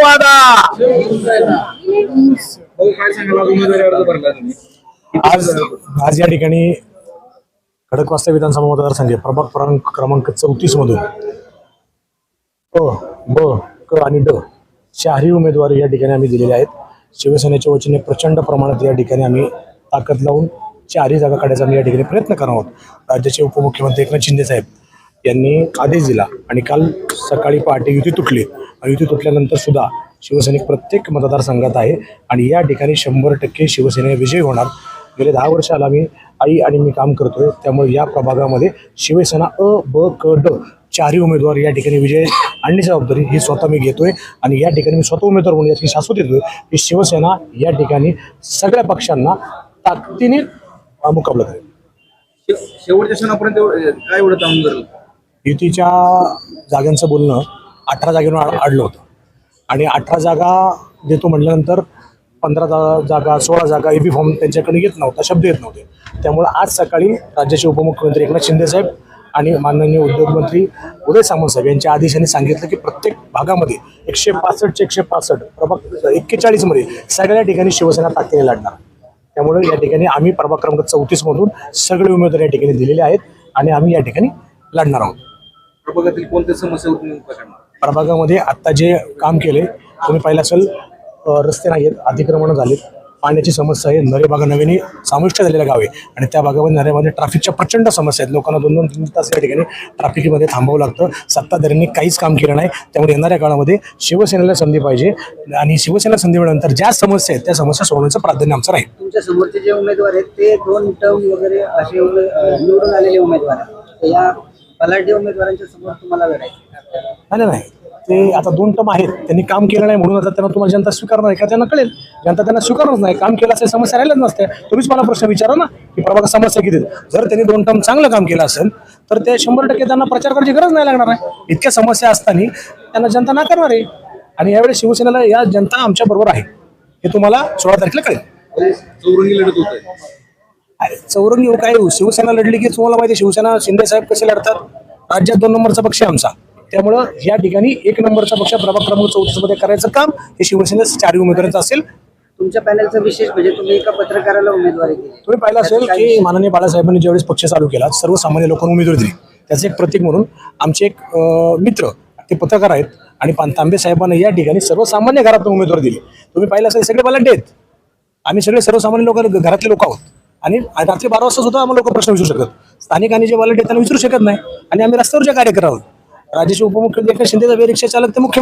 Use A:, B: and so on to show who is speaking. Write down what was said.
A: वादा.
B: काय सांगाल आज उमेदवारी अर्ज भरला तुम्ही?
C: आज या ठिकाणी खडकवासला विधानसभा मतदारसंघ प्रभाग क्रमांक 34 मधून ब क आणि ड चारही उमेदवारी या ठिकाणी आम्ही दिलेले आहेत. शिवसेनेच्या वतीने प्रचंड प्रमाणात या ठिकाणी आम्ही ताकद लावून चारही जागा काढायचा आम्ही या ठिकाणी प्रयत्न करणार आहोत. राज्याचे उपमुख्यमंत्री एकनाथ शिंदे साहेब यांनी आदेश दिला आणि काल सकाळी पहाटे युती तुटली. युती तुटल्यानंतर सुद्धा शिवसैनिक प्रत्येक मतदारसंघात आहे आणि या ठिकाणी 100% शिवसेने विजयी होणार. गेले 10 वर्षाला मी आई आणि मी काम करतोय, त्यामुळे या प्रभागामध्ये शिवसेना अ ब क ड चारही उमेदवार या ठिकाणी विजय आणण्याची जबाबदारी ही स्वतः मी घेतोय आणि या ठिकाणी मी स्वतः उमेदवार म्हणून याची शाश्वत येतोय की शिवसेना या ठिकाणी सगळ्या पक्षांना ताकदीने मुकाबला करेल.
B: शेवटच्या क्षणापर्यंत काय एवढं काम करेल?
C: युतीच्या जागांचं बोलणं 18 जागेवर अडलं होतं आणि 18 जागा देतो म्हटल्यानंतर 15 जागा 16 जागा एबी फॉर्म त्यांच्याकडे येत नव्हता, शब्द येत नव्हते. त्यामुळे आज सकाळी राज्याचे उपमुख्यमंत्री एकनाथ शिंदे साहेब आणि माननीय उद्योगमंत्री उदय सामंत साहेब यांच्या आदेशाने सांगितलं की प्रत्येक भागामध्ये 165 चे 165 प्रभाग 41 मध्ये सगळ्या ठिकाणी शिवसेना ताकदीने लढणार. त्यामुळे या ठिकाणी आम्ही प्रभाग क्रमांक 34 मधून सगळे उमेदवार या ठिकाणी दिलेले आहेत आणि आम्ही या ठिकाणी लढणार आहोत.
B: प्रभागातील कोणत्या समस्या
C: प्रभागामध्ये आत्ता जे काम केले तुम्ही पाहिलं असेल, रस्ते नाही आहेत, अतिक्रमण झालेत, पाण्याची समस्या आहे. नरेबागा नवीन समाविष्ट झालेलं गाव आहे आणि त्या भागामध्ये नरेमध्ये ट्रॅफिकच्या प्रचंड समस्या आहेत. लोकांना 2-2-3 तास या ठिकाणी ट्रॅफिकमध्ये थांबावं लागतं. सत्ताधाऱ्यांनी काहीच काम केलं नाही. त्यामुळे येणाऱ्या काळामध्ये शिवसेनेला संधी पाहिजे आणि शिवसेनेला संधी मिळाल्यानंतर ज्या समस्या आहेत त्या समस्या सोडवण्याचं प्राधान्य आमचं राहील.
D: तुमच्या समोरचे जे उमेदवार आहेत ते 2 टर्म वगैरे असे निवडून आलेले उमेदवार आहेत. या पलाटी उमेदवारांच्या समोर तुम्हाला लढायचं
C: नाही, ते आता 2 टर्म आहेत, त्यांनी काम केलं नाही म्हणून आता त्यांना तुम्हाला जनता स्वीकारणार आहे का? त्यांना कळेल, जनता त्यांना स्वीकारणारच नाही. काम केलं असेल समस्या राहिल्याच नसत्या. तुम्हीच मला प्रश्न विचारा ना की प्रभागात समस्या किती. जर त्यांनी 2 टर्म चांगलं काम केलं असेल तर ते 100% त्यांना प्रचार करायची गरज नाही लागणार आहे. इतक्या समस्या असताना त्यांना जनता नाकारणार आहे आणि यावेळी शिवसेनेला या जनता आमच्या बरोबर आहे हे तुम्हाला 16 तारखेला कळेल.
B: चौरंगी लढत होत आहे.
C: चौरंगी काय शिवसेना लढली की तुम्हाला माहिती आहे शिवसेना शिंदे साहेब कसे लढतात. राज्यात 2 नंबरचा पक्ष आहे आमचा. त्यामुळं या ठिकाणी 1 नंबरचा पक्ष प्रभाग क्रमांक 34 मध्ये करायचं काम हे शिवसेनेच्या 4 उमेदवारांचं असेल.
D: तुमच्या पॅनलचं विशेष म्हणजे तुम्ही एका पत्रकाराला उमेदवारी दिली.
C: तुम्ही पाहिलं असेल की माननीय बाळासाहेबांनी ज्यावेळेस पक्ष चालू केला सर्वसामान्य लोकांना उमेदवारी दिली. त्याचं एक प्रतीक म्हणून आमचे एक मित्र ते पत्रकार आहेत आणि तांबे साहेबांना या ठिकाणी सर्वसामान्य घरातून उमेदवारी दिली. तुम्ही पाहिलं असेल सगळे बलाढ्य आहेत. आम्ही सगळे सर्वसामान्य लोक घरातले लोक आहोत आणि रात्री 12 वाजता सुद्धा आम्हाला लोक प्रश्न विचारू शकतात. स्थानिकांनी जे बलाढ्य त्यांना विचारू शकत नाही आणि आम्ही रस्त्यावरचे कार्यक्रम आहोत. राज्याचे उपमुख्यमंत्री एकनाथ शिंदे रिक्षा चालक ते मुख्यमंत्री